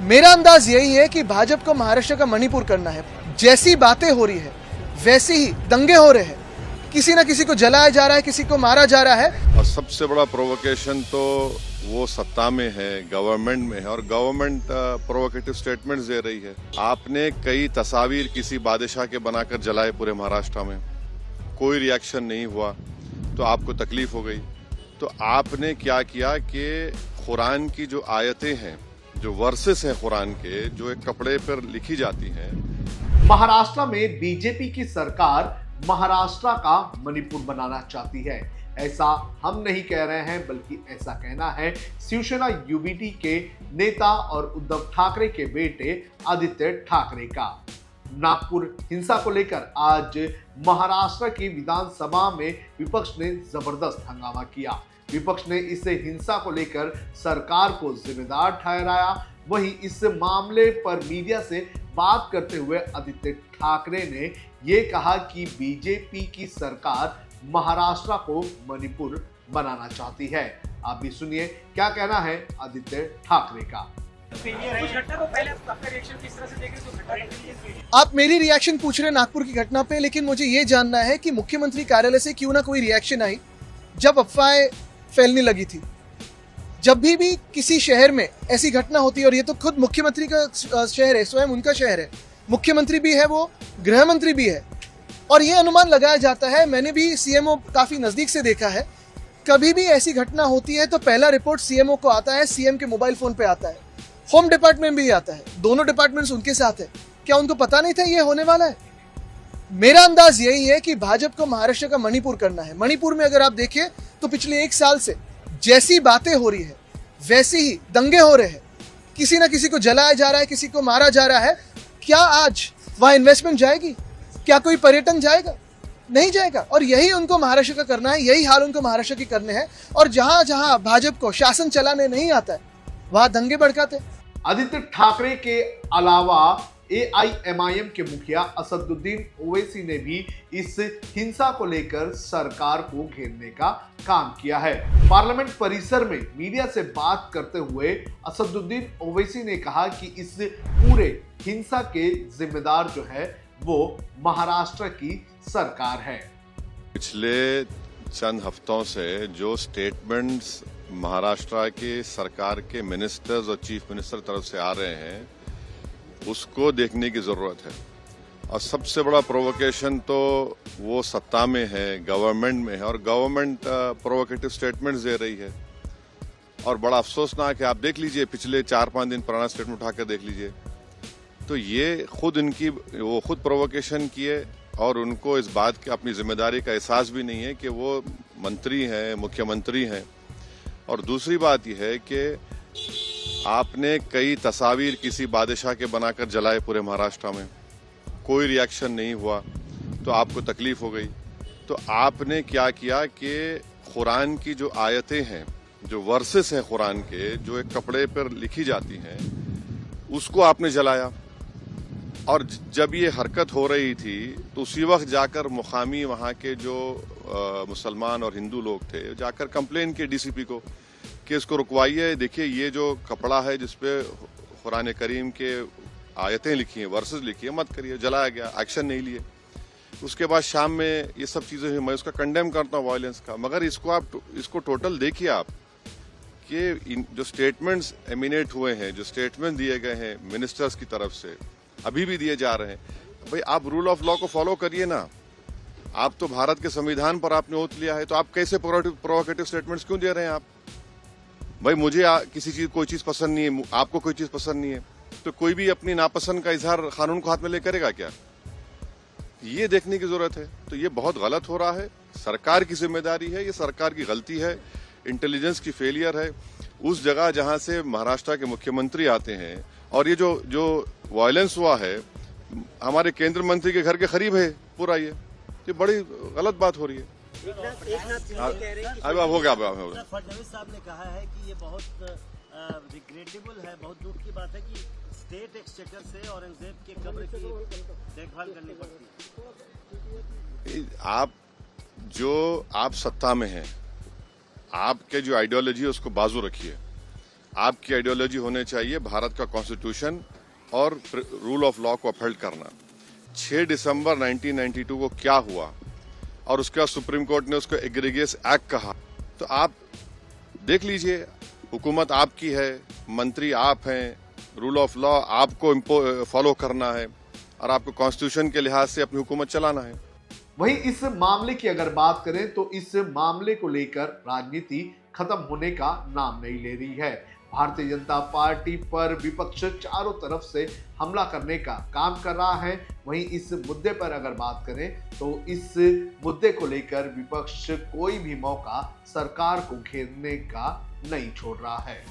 मेरा अंदाज यही है कि भाजपा को महाराष्ट्र का मणिपुर करना है। जैसी बातें हो रही है वैसे ही दंगे हो रहे हैं, किसी ना किसी को जलाया जा रहा है, किसी को मारा जा रहा है। और सबसे बड़ा प्रोवोकेशन तो वो सत्ता में है, गवर्नमेंट में है, और गवर्नमेंट प्रोवोकेटिव स्टेटमेंट्स दे रही है। आपने कई तस्वीर किसी बादशाह के बनाकर जलाए पूरे महाराष्ट्र में, कोई रिएक्शन नहीं हुआ तो आपको तकलीफ हो गई। तो आपने क्या किया कि कुरान की जो आयतें हैं, जो वर्सेस हैं कुरान के, जो एक कपड़े पर लिखी जाती हैं। महाराष्ट्र में बीजेपी की सरकार महाराष्ट्र का मणिपुर बनाना चाहती है। ऐसा हम नहीं कह रहे हैं, बल्कि ऐसा कहना है शिवसेना यूबीटी के नेता और उद्धव ठाकरे के बेटे आदित्य ठाकरे का। नागपुर हिंसा को लेकर आज महाराष्ट्र की विधानसभा में विपक्ष ने जबरदस्त हंगामा किया। विपक्ष ने इस हिंसा को लेकर सरकार को जिम्मेदार ठहराया। वहीं इस मामले पर मीडिया से बात करते हुए आदित्य ठाकरे ने यह कहा कि बीजेपी की सरकार महाराष्ट्र को मणिपुर बनाना चाहती है। आप भी सुनिए क्या कहना है आदित्य ठाकरे का। आप मेरी रिएक्शन पूछ रहे हैं नागपुर की घटना पे, लेकिन मुझे ये जानना है कि मुख्यमंत्री कार्यालय से क्यों ना कोई रिएक्शन आई जब अफवाहें फैलने लगी थी। जब भी किसी शहर में ऐसी घटना होती है, और ये तो खुद मुख्यमंत्री का शहर है, स्वयं उनका शहर है, मुख्यमंत्री भी है, वो गृह मंत्री भी है, और ये अनुमान लगाया जाता है, मैंने भी सीएमओ काफी नजदीक से देखा है, कभी भी ऐसी घटना होती है तो पहला रिपोर्ट सीएमओ को आता है, सीएम के मोबाइल फोन पे आता है, होम डिपार्टमेंट भी आता है, दोनों डिपार्टमेंट्स उनके साथ है। क्या उनको पता नहीं था ये होने वाला है? मेरा अंदाज यही है कि भाजपा को महाराष्ट्र का मणिपुर करना है। मणिपुर में अगर आप देखें तो पिछले 1 साल से जैसी बातें हो रही है वैसे ही दंगे हो रहे हैं, किसी ना किसी को जलाया जा रहा है, किसी को मारा जा रहा है। क्या आज वहां इन्वेस्टमेंट जाएगी? क्या कोई पर्यटन जाएगा? नहीं जाएगा। और यही उनको महाराष्ट्र का करना है, यही हाल उनको महाराष्ट्र की करने हैं। और जहां जहां भाजपा को शासन चलाने नहीं आता है वहां दंगे भड़काते। आदित्य ठाकरे के अलावा एआईएमआईएम के मुखिया असदुद्दीन ओवैसी ने भी इस हिंसा को लेकर सरकार को घेरने का काम किया है। पार्लियामेंट परिसर में मीडिया से बात करते हुए असदुद्दीन ओवैसी ने कहा कि इस पूरे हिंसा के जिम्मेदार जो है वो महाराष्ट्र की सरकार है। पिछले चंद हफ्तों से जो स्टेटमेंट्स महाराष्ट्र के सरकार के मिनिस्टर्स और चीफ मिनिस्टर तरफ से आ रहे हैं, उसको देखने की जरूरत है। और सबसे बड़ा प्रोवोकेशन तो वो सत्ता में है, गवर्नमेंट में है, और गवर्नमेंट प्रोवोकेटिव स्टेटमेंट्स दे रही है। और बड़ा अफसोसनाक है, आप देख लीजिए पिछले 4-5 दिन पुराना स्टेटमेंट उठाकर देख लीजिए, तो ये वो खुद प्रोवोकेशन किए, और उनको इस बात की अपनी जिम्मेदारी का एहसास भी नहीं है कि वो मंत्री हैं, मुख्यमंत्री हैं। और दूसरी बात यह है कि आपने कई तस्वीर किसी बादशाह के बनाकर जलाए पूरे महाराष्ट्र में, कोई रिएक्शन नहीं हुआ तो आपको तकलीफ हो गई। तो आपने क्या किया कि कुरान की जो आयतें हैं, जो वर्सेस हैं कुरान के, जो एक कपड़े पर लिखी जाती हैं, उसको आपने जलाया। और जब ये हरकत हो रही थी तो उसी वक्त जाकर मुकामी वहाँ के जो मुसलमान और हिंदू लोग थे, जाकर कंप्लेन किए डीसीपी को कि इसको रुकवाइए। देखिए ये जो कपड़ा है जिसपे कुरान करीम के आयतें लिखी हैं, वर्सेस लिखी है, मत करिए। जलाया गया, एक्शन नहीं लिए। उसके बाद शाम में ये सब चीजें हुई। मैं उसका कंडेम करता हूँ वायलेंस का, मगर इसको टोटल देखिए आप कि जो स्टेटमेंट्स एमिनेट हुए हैं, जो स्टेटमेंट दिए गए हैं मिनिस्टर्स की तरफ से, अभी भी दिए जा रहे हैं, भाई आप रूल ऑफ लॉ को फॉलो करिए ना। आप तो भारत के संविधान पर आपने ओथ लिया है, तो आप कैसे प्रोवोकेटिव स्टेटमेंट्स क्यों दे रहे हैं आप? भाई मुझे कोई चीज पसंद नहीं है, आपको कोई चीज पसंद नहीं है, तो कोई भी अपनी नापसंद का इजहार कानून को हाथ में ले करेगा क्या? ये देखने की जरूरत है। तो ये बहुत गलत हो रहा है, सरकार की जिम्मेदारी है, ये सरकार की गलती है, इंटेलिजेंस की फेलियर है। उस जगह जहां से महाराष्ट्र के मुख्यमंत्री आते हैं, और ये जो वायलेंस हुआ है हमारे केंद्रीय मंत्री के घर के करीब है पूरा, ये बड़ी गलत बात हो रही है। अब हो गया। फडणवीस साहब ने कहा है कि ये बहुत रिग्रेटेबल है, बहुत दुख की बात है कि स्टेट एक्सचेकर से औरंगजेब के कब्र की देखभाल करनी पड़ती है। आप सत्ता में हैं, आपके जो आइडियोलॉजी है उसको बाजू रखिए। आपकी आइडियोलॉजी होने चाहिए भारत का कॉन्स्टिट्यूशन और रूल ऑफ लॉ को अपहोल्ड करना। 6 दिसंबर 1992 को क्या हुआ और उसके बाद सुप्रीम कोर्ट ने उसको एग्रीगियस एक्ट कहा, तो आप देख लीजिए, हुकूमत आपकी है, मंत्री आप हैं, रूल ऑफ लॉ आपको फॉलो करना है और आपको कॉन्स्टिट्यूशन के लिहाज से अपनी हुकूमत चलाना है। वहीं इस मामले की अगर बात करें तो इस मामले को लेकर राजनीति खत्म होने का नाम नहीं ले रही है। भारतीय जनता पार्टी पर विपक्ष चारों तरफ से हमला करने का काम कर रहा है। वहीं इस मुद्दे पर अगर बात करें तो इस मुद्दे को लेकर विपक्ष कोई भी मौका सरकार को घेरने का नहीं छोड़ रहा है।